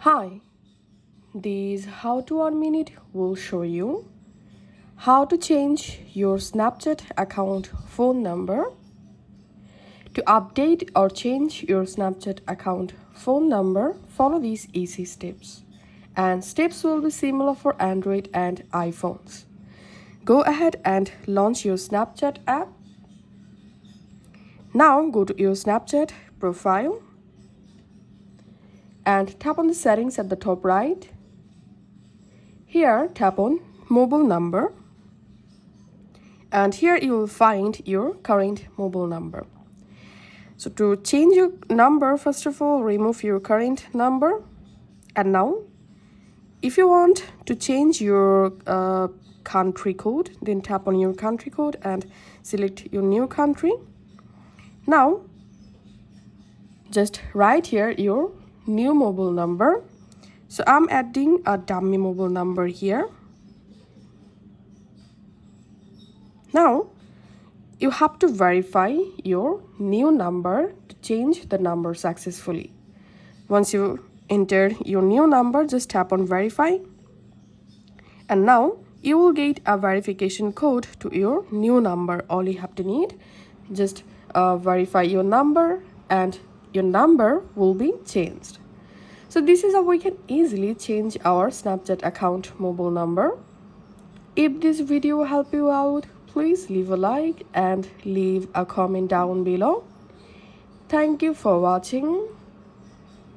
Hi, this How to 1 Minute will show you how to change your Snapchat account phone number. To update or change your Snapchat account phone number, follow these easy steps. And steps will be similar for Android and iPhones. Go ahead and launch your Snapchat app. Now go to your Snapchat profile and tap on the settings at the top right. Here, tap on mobile number. And here you will find your current mobile number. So to change your number, first of all, remove your current number. And now, if you want to change your country code, then tap on your country code and select your new country. Now, just write here your new mobile number. So I'm adding a dummy mobile number here. Now, you have to verify your new number to change the number successfully. Once you enter your new number, just tap on verify. And now you will get a verification code to your new number. All you have to need, just verify your number and your number will be changed. So this is how we can easily change our Snapchat account mobile number. If this video helped you out, please leave a like and leave a comment down below. Thank you for watching.